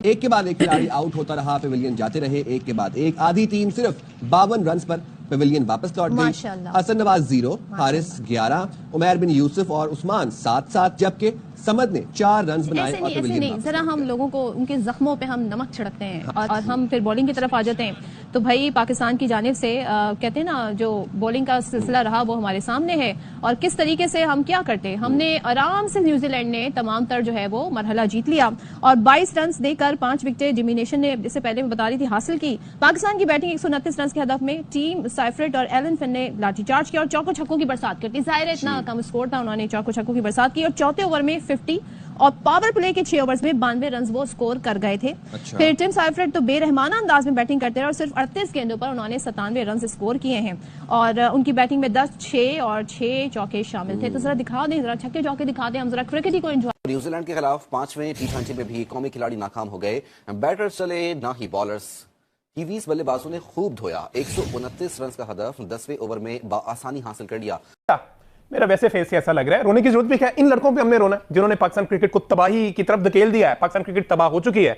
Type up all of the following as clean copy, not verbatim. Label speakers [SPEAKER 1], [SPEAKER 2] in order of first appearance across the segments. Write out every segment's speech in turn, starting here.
[SPEAKER 1] एक के बाद एक खिलाड़ी आउट होता रहा, पेविलियन जाते रहे एक के बाद एक। आधी टीम सिर्फ 52 रन पर पेविलियन वापस लौट गई। हसन नवाज 0, हारिस 11, उमैर बिन यूसुफ और उस्मान 7-7, जबकि समद ने 4 रन बनाए।
[SPEAKER 2] ऐसे नहीं, जरा हम लोगों को उनके जख्मों पे हम नमक छिड़कते हैं और हम फिर बॉलिंग की तरफ आ जाते हैं। तो भाई पाकिस्तान की जानिब से कहते हैं ना, जो बॉलिंग का सिलसिला रहा वो हमारे सामने है और किस तरीके से हम क्या करते हैं। हमने आराम से न्यूजीलैंड ने तमाम तर जो है वो मरहला जीत लिया और 22 रन देकर 5 विकेटें जिमिनेशन ने, जिससे पहले मैं बता रही थी, हासिल की। पाकिस्तान की बैटिंग 129 रन के हदफ में। टीम साइफरेट और एलन फिन ने लाठीचार्ज किया और चौको छक्कों की बरसात करती। जाहिर है इतना कम स्कोर था, उन्होंने चौको छक्कों की बरसात की और चौथे ओवर में 50 और पावर प्ले के 6 ओवर्स में 92 रन वो स्कोर कर गए थे। फिर टिम साइफरेट तो बेरहमाना अंदाज में बैटिंग करते रहे और सिर्फ 38 गेंदों पर उन्होंने 97 रन स्कोर किए हैं और उनकी बैटिंग में 10 6 और 6 चौके शामिल थे। तो जरा दिखा दें, जरा छक्के चौके दिखा दें, हम जरा क्रिकेट ही को एंजॉय।
[SPEAKER 3] न्यूजीलैंड के खिलाफ 5वें टी20 में भी कौमी खिलाड़ी नाकाम हो गए। बैटर्स चले ना ही बॉलर्स। कीवीज बल्लेबाजों ने खूब धोया। 129 रन का हदफ 10वें ओवर में बआसानी हासिल कर लिया।
[SPEAKER 4] मेरा वैसे फेस ऐसा लग रहा है, रोने की जरूरत भी क्या है? इन लड़कों पे हमने रोना है जिन्होंने पाकिस्तान क्रिकेट को तबाही की तरफ धकेल दिया है। पाकिस्तान क्रिकेट तबाह हो चुकी है।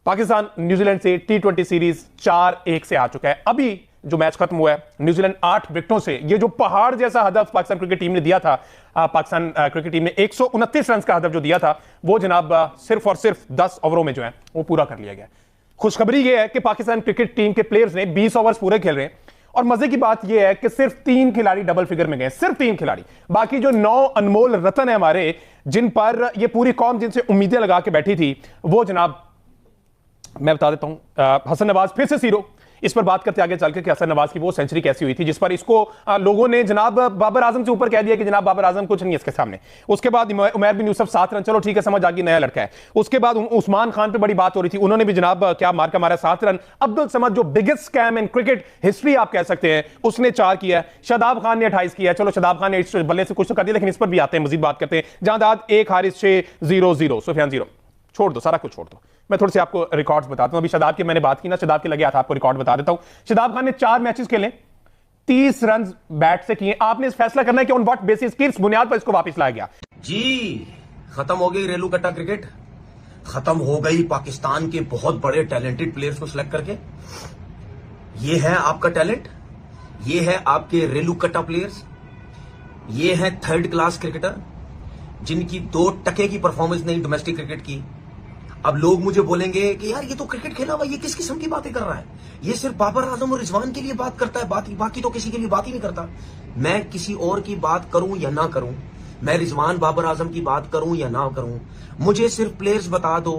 [SPEAKER 4] पाकिस्तान न्यूजीलैंड से टी20 सीरीज 4-1 से आ चुका है। अभी जो मैच खत्म हुआ है, न्यूजीलैंड 8 विकेटों से, ये जो पहाड़ जैसा हदफ पाकिस्तान क्रिकेट टीम ने दिया था, पाकिस्तान क्रिकेट टीम ने 129 रन का हदफ जो दिया था, वो जनाब सिर्फ और सिर्फ 10 ओवरों में जो है वो पूरा कर लिया गया। खुशखबरी ये है कि पाकिस्तान क्रिकेट टीम के प्लेयर्स ने 20 ओवर्स पूरे खेल रहे हैं और मजे की बात यह है कि सिर्फ 3 खिलाड़ी डबल फिगर में गए, सिर्फ 3 खिलाड़ी। बाकी जो 9 अनमोल रतन है हमारे, जिन पर ये पूरी कौम जिनसे उम्मीदें लगा के बैठी थी, वो जनाब मैं बता देता हूं। हसन नवाज फिर से 0। इस पर बात करते आगे चल के कि हसन नवाज की वो सेंचुरी कैसी हुई थी जिस पर इसको लोगों ने जनाब बाबर आजम से ऊपर कह दिया कि जनाब बाबर आजम कुछ नहीं है इसके सामने। उसके बाद उमैर बिन यूसुफ 7 रन, चलो ठीक है, समझ आ गई, नया लड़का है। उसके बाद उस्मान खान पे बड़ी बात हो रही थी, उन्होंने भी जनाब क्या मार्का मारा, 7 रन। अब्दुल समद जो biggest scam in cricket history आप कह सकते हैं, उसने 4 किया। शादाब खान ने 28 किया। चलो शादाब खान ने इस बल्ले से कुछ तो कर दिया, लेकिन इस पर भी आते हैं, मजीद बात करते हैं। जहांदाद 1, हारिस 6, 0-0, सुफियान 0। छोड़ दो, सारा कुछ छोड़ दो। मैं थोड़े से आपको रिकॉर्ड्स बताता हूं। अभी शादाब की मैंने बात की ना, शादाब के लगे हाथ आपको रिकॉर्ड बता देता हूं। शादाब खान ने 4 मैचेस खेले, 30 रन बैट से किए। आपने इस फैसला करना है कि ऑन व्हाट बेसिस, किस बुनियाद पर इसको वापस लाया गया।
[SPEAKER 5] जी खत्म हो गई रेलू कट्टा क्रिकेट, खत्म हो गई पाकिस्तान के बहुत बड़े टैलेंटेड प्लेयर्स को सिलेक्ट करके। ये है आपका टैलेंट, ये है आपके रेलू कट्टा प्लेयर्स, ये है 3rd क्लास क्रिकेटर जिनकी 2 टके की परफॉर्मेंस नहीं डोमेस्टिक क्रिकेट की। अब लोग मुझे बोलेंगे कि यार ये तो क्रिकेट खेला हुआ, ये किस किस्म की बातें कर रहा है, ये सिर्फ बाबर आजम और रिजवान के लिए बात करता है, बाकी तो किसी के लिए बात ही नहीं करता। मैं किसी और की बात करूं या ना करूं, मैं रिजवान बाबर आजम की बात करूं या ना करूं, मुझे सिर्फ प्लेयर्स बता दो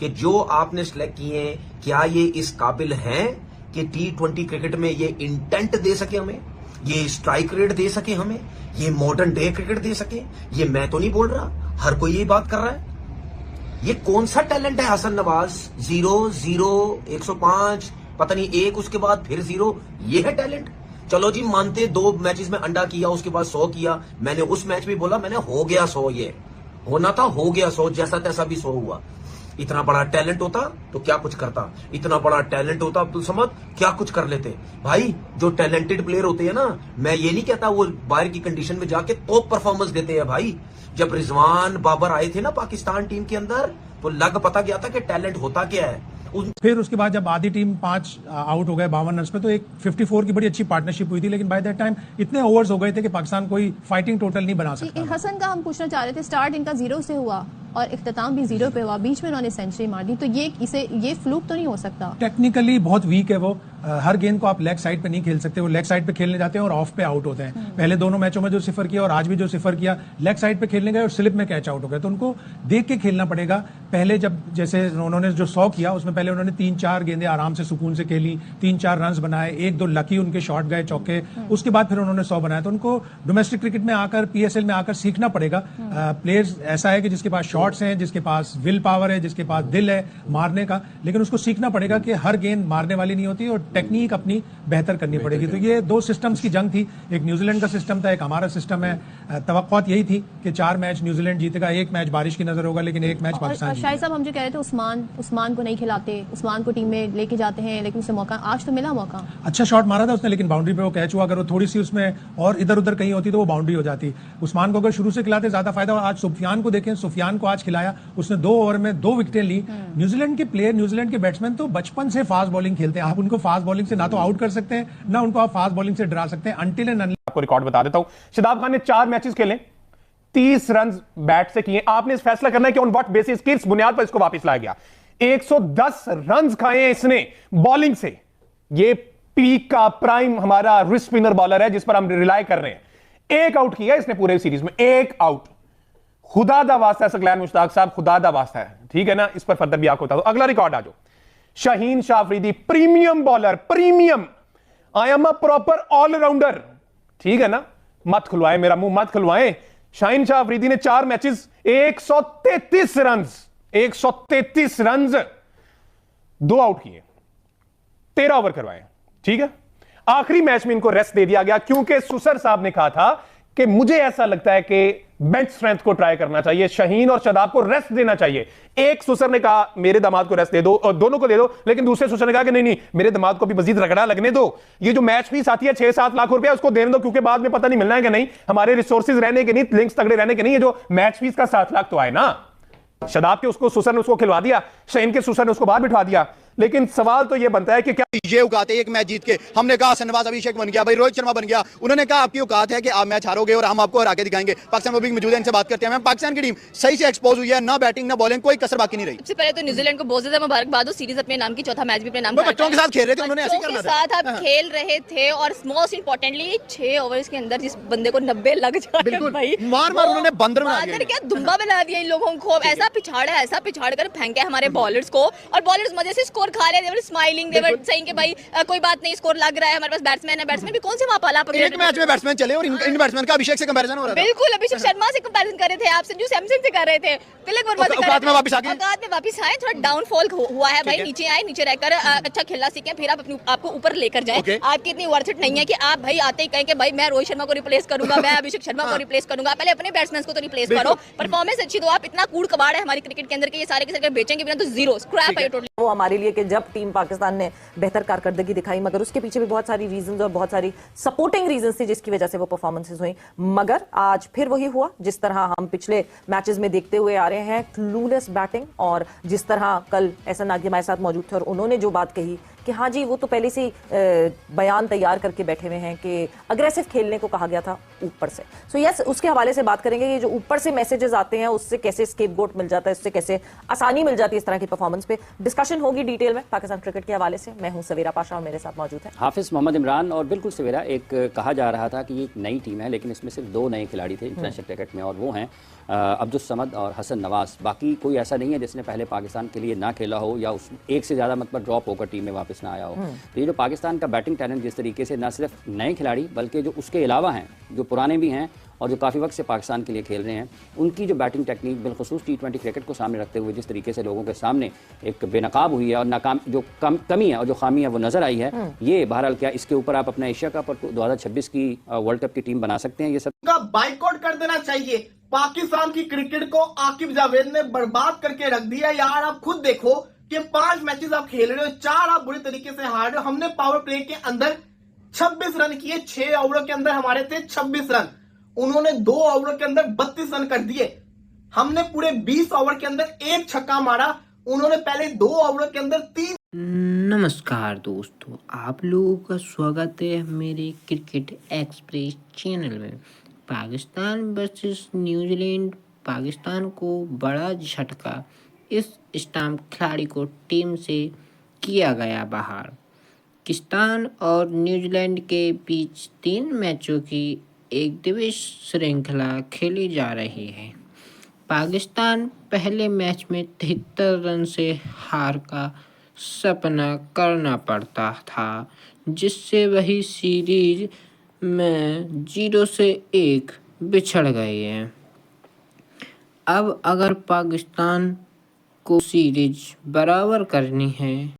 [SPEAKER 5] कि जो आपने सिलेक्ट किए, क्या ये इस काबिल हैं कि टी20 क्रिकेट में ये इंटेंट दे सके हमें, ये स्ट्राइक रेट दे सके हमें, ये मॉडर्न डे क्रिकेट दे सके। ये मैं तो नहीं बोल रहा, हर कोई यही बात कर रहा है। ये कौन सा टैलेंट है हसन नवाज? 0-0, 105, पता नहीं 1, उसके बाद फिर 0, ये है टैलेंट? चलो जी मानते 2 मैचेस में अंडा किया, उसके बाद 100 किया। मैंने उस मैच में बोला, मैंने हो गया 100, ये होना था, हो गया 100, जैसा तैसा भी 100 हुआ। इतना बड़ा टैलेंट होता तो क्या कुछ करता, इतना बड़ा टैलेंट होता अब्दुल समद, क्या कुछ कर लेते। भाई जो टैलेंटेड प्लेयर होते हैं ना, मैं ये नहीं कहता वो बाहर की कंडीशन में जाके टॉप परफॉर्मेंस देते हैं। भाई जब रिजवान बाबर आए थे ना पाकिस्तान टीम के अंदर, तो लग पता गया था कि टैलेंट होता क्या है।
[SPEAKER 6] फिर उसके बाद जब आधी टीम 5 आउट हो गए 52 रन पे, तो एक 54 की बड़ी अच्छी पार्टनरशिप हुई थी, लेकिन बाय दैट टाइम इतने ओवर्स हो गए थे कि पाकिस्तान कोई फाइटिंग टोटल नहीं बना सकता।
[SPEAKER 2] हसन का हम पूछना चाह रहे थे, स्टार्ट इनका 0 से हुआ और इख्तिताम भी 0 पे हुआ, बीच में उन्होंने सेंचुरी मार दी, तो ये फ्लूक तो नहीं हो सकता?
[SPEAKER 6] टेक्निकली बहुत वीक है वो। हर गेंद को आप लेग साइड पे नहीं खेल सकते, वो लेग साइड पे खेलने जाते हैं और ऑफ पे आउट होते हैं। पहले दोनों मैचों में जो 0 किया और आज भी जो 0 किया, लेग साइड पे खेलने गए और स्लिप में कैच आउट हो गए। तो उनको देख के खेलना पड़ेगा। पहले जब जैसे उन्होंने जो 100 किया, उसमें पहले उन्होंने 3-4 गेंदें आराम से सुकून से खेली, 3-4 रन बनाए, 1-2 लकी उनके शॉट गए चौके, उसके बाद फिर उन्होंने 100 बनाया। तो उनको डोमेस्टिक क्रिकेट में आकर, PSL में आकर सीखना पड़ेगा। प्लेयर्स ऐसा है कि जिसके पास शॉट्स हैं, जिसके पास विल पावर है, जिसके पास दिल है मारने का, लेकिन उसको सीखना पड़ेगा कि हर गेंद मारने वाली नहीं होती और टेक्निक अपनी बेहतर करनी पड़ेगी। तो ये 2 सिस्टम्स की जंग थी, एक न्यूजीलैंड का सिस्टम था, एक हमारा सिस्टम है। तवक्कुआत यही थी कि 4 मैच न्यूजीलैंड जीतेगा, 1 मैच बारिश की नजर होगा, लेकिन 1 मैच पाकिस्तान।
[SPEAKER 2] शाहिद साहब हम जो कह रहे थे, उस्मान को नहीं खिलाते, उस्मान को टीम में लेके जाते हैं, लेकिन उसे मौका आज तो मिला, मौका
[SPEAKER 6] अच्छा शॉट मारा था उसने, लेकिन बाउंड्री पे वो कैच हुआ। अगर वो थोड़ी सी उसमें और इधर उधर कहीं होती तो वो बाउंड्री हो जाती। उस्मान को अगर शुरू से खिलाते ज्यादा फायदा। आज सुफियान को देखें, सुफियान को गेंदबाज खिलाया, उसने 2 ओवर में 2 विकेटें ली। न्यूजीलैंड के प्लेयर, न्यूजीलैंड के बैट्समैन तो बचपन से फास्ट बॉलिंग खेलते हैं। आप उनको फास्ट बॉलिंग से ना तो आउट कर सकते हैं, ना उनको आप फास्ट बॉलिंग से डरा सकते हैं। अनटिल एंड अनलेस
[SPEAKER 4] आपको रिकॉर्ड बता देता हूं, शादाब खान ने 4 मैचेस खेले, 30 रन बैट से किए। आपने इस फैसला करना है कि ऑन व्हाट बेसिस, किस बुनियाद पर इसको वापस लाया गया। 110 रन खाए इसने बॉलिंग से। ये पीक का प्राइम हमारा रिस्ट स्पिनर बॉलर है जिस पर हम रिलाय कर रहे हैं। 1 आउट किया इसने पूरे सीरीज में, 1 आउट। खुदा दा वास्ता है सकलैन मुश्ताक साहब, खुदा दा वास्ता है, ठीक है ना। इस पर फर्दर भी आपको बता दो। अगला रिकॉर्ड आ जाओ, Shaheen Shah Afridi, premium bowler, premium. I am a proper all rounder, ठीक है ना। मत खुलवाए मेरा मुंह, मत खुलवाए। शाहीन शाह अफरीदी ने 4 मैचेस, 133 रन, 133 रन, 2 आउट किए, 13 ओवर करवाए, ठीक है। आखिरी मैच में इनको रेस्ट दे दिया गया क्योंकि सुसर साहब ने कहा था कि मुझे ऐसा लगता है कि बेंच स्ट्रेंथ को ट्राई करना चाहिए, शाहीन और शादाब को रेस्ट देना चाहिए। एक सुसर ने कहा मेरे दामाद को रेस्ट दे दो और दोनों को दे दो, लेकिन दूसरे सुसर ने कहा कि नहीं नहीं, मेरे दामाद को भी मजीद रगड़ा लगने दो। ये जो मैच फीस आती है 6-7 लाख रुपया, उसको देने दो, क्योंकि बाद में पता नहीं मिलना है कि नहीं, हमारे रिसोर्सेज रहने के नहीं, लिंक्स तगड़े रहने के नहीं। ये जो मैच फीस का 7 लाख तो आए ना, शादाब के उसको सुसर ने उसको खिलवा दिया, शाहीन के सुसर ने उसको बाहर बिठवा दिया। लेकिन सवाल तो ये बनता है कि क्या
[SPEAKER 7] ये औकात है एक मैच जीत के? हमने कहा हसन नवाज अभिषेक बन गया, भाई रोहित शर्मा बन गया, उन्होंने कहा आपकी औकात है कि आप मैच हारोगे और हम आपको हरा के दिखाएंगे। पाकिस्तान पब्लिक मौजूद है, इनसे बात करते हैं। पाकिस्तान की टीम सही से एक्सपोज हुई है, ना बैटिंग ना बॉलिंग, कोई कसर बाकी नहीं रही।
[SPEAKER 8] सबसे पहले तो न्यूजीलैंड को बहुत ज्यादा मुबारकबाद हो, सीरीज अपने नाम की, चौथा मैच भी अपने नाम
[SPEAKER 7] बच्चों के साथ खेल रहे थे, उन्होंने ऐसे करना था।
[SPEAKER 8] साथ आप खेल रहे थे और मोस्ट इंपॉर्टेंटली 6 ओवर्स के अंदर जिस बंदे को 90 लग जाए भाई,
[SPEAKER 7] मार उन्होंने बंदर बना दिया,
[SPEAKER 8] क्या दुम्बा बना दिया इन लोगों को। ऐसा पिछाड़ कर फेंके हमारे बॉलर्स को, और बॉलर्स मजे से स्कोर खा रहे थे, स्माइलिंग, दे वर सेइंग कि भाई कोई बात नहीं, स्कोर लग रहा है, हमारे पास बैट्समैन है। बैट्समैन भी कौन से वहां पाला पकड़े,
[SPEAKER 7] एक मैच में बैट्समैन चले और इन बैट्समैन का अभिषेक से कंपैरिजन हो रहा था।
[SPEAKER 8] बिल्कुल, अभिषेक शर्मा से कंपैरिजन कर रहे थे आप, संजू सैमसन से कर रहे थे, तिलक वर्मा से
[SPEAKER 7] औकात में वापस आ गए,
[SPEAKER 8] औकात में वापस आए। थोड़ा डाउनफॉल हुआ है भाई, नीचे आए, नीचे रहकर अच्छा खेलना सीखें, फिर आप आपको ऊपर लेकर जाएं। आपकी इतनी वर्थ इट नहीं है कि आप भाई आते ही कहें कि भाई मैं रोहित शर्मा को रिप्लेस करूंगा, मैं अभिषेक शर्मा को रिप्लेस करूंगा। पहले अपने बैट्समैन को तो रिप्लेस करो, परफॉर्मेंस अच्छी दो। आप इतना कूड़ कबाड़ है हमारी क्रिकेट के अंदर के ये सारे के सारे बेचेंगे बिना तो जीरो स्क्रैप है टोटली।
[SPEAKER 9] वो हमारे लिए कि जब टीम पाकिस्तान ने बेहतर कारकर्दगी दिखाई, मगर उसके पीछे भी बहुत सारी रीजंस और बहुत सारी सपोर्टिंग रीजंस थी जिसकी वजह से वो परफॉर्मेंसेस हुई। मगर आज फिर वही हुआ जिस तरह हम पिछले मैचेस में देखते हुए आ रहे हैं, क्लूलेस बैटिंग। और जिस तरह कल एहसन नागी हमारे साथ मौजूद थे और उन्होंने जो बात कही कि हाँ जी, वो तो पहले से बयान तैयार करके बैठे हुए हैं कि अग्रेसिव खेलने को कहा गया था ऊपर से। सो यस, उसके हवाले से बात करेंगे। ये जो ऊपर से मैसेजेस आते हैं उससे कैसे स्केपगोट मिल जाता है, उससे कैसे आसानी मिल जाती है इस तरह की परफॉर्मेंस पे डिस्कशन होगी डिटेल में पाकिस्तान क्रिकेट के हवाले से। मैं हूं सवेरा पाशा और मेरे साथ मौजूद है
[SPEAKER 10] हाफिज मोहम्मद इमरान। और बिल्कुल सवेरा, एक कहा जा रहा था कि ये एक नई टीम है, लेकिन इसमें सिर्फ 2 नए खिलाड़ी थे इंटरनेशनल क्रिकेट में, और वो हैं अब्दुल समद और हसन नवाज। बाकी कोई ऐसा नहीं है जिसने पहले पाकिस्तान के लिए ना खेला हो या उस एक से ज़्यादा मतलब ड्रॉप होकर टीम में वापस ना आया हो। तो ये जो पाकिस्तान का बैटिंग टैलेंट जिस तरीके से ना सिर्फ नए खिलाड़ी बल्कि जो उसके अलावा हैं, जो पुराने भी हैं और जो काफ़ी वक्त से पाकिस्तान के लिए खेल रहे हैं, उनकी जो बैटिंग टेक्निक बिलखुसूस T20 क्रिकेट को सामने रखते हुए जिस तरीके से लोगों के सामने एक बेनकाब हुई है और नाकाम जो कमी है और जो खामी है वो नज़र आई है। ये बहरहाल क्या इसके ऊपर आप अपना एशिया कप और 2026 की वर्ल्ड कप की टीम बना सकते हैं? ये सब
[SPEAKER 11] का बाइकआउट कर देना चाहिए। पाकिस्तान की क्रिकेट को आकिब जावेद ने बर्बाद करके रख दिया यार। आप खुद देखो कि 5 मैचेस आप खेल रहे हो, 4 आप बुरी तरीके से हार रहे हो। हमने पावर प्ले के अंदर 26 रन किए, 6 ओवरों के अंदर हमारे थे 26 रन, उन्होंने 2 ओवरों के अंदर 32 रन कर दिए। हमने पूरे 20 ओवर के अंदर 1 छक्का मारा, उन्होंने पहले 2 ओवरों के अंदर 3।
[SPEAKER 12] नमस्कार दोस्तों, आप लोगों का स्वागत है मेरे क्रिकेट एक्सप्रेस चैनल में। पाकिस्तान वर्सेस न्यूजीलैंड, पाकिस्तान को बड़ा झटका, इस स्टाम्प खिलाड़ी को टीम से किया गया बाहर। पाकिस्तान और न्यूजीलैंड के बीच 3 मैचों की एक दिवसीय श्रृंखला खेली जा रही है। पाकिस्तान पहले मैच में 73 रन से हार का सपना करना पड़ता था, जिससे वही सीरीज में 0 से 1 बिछड़ गए हैं। अब अगर पाकिस्तान को सीरीज बराबर करनी है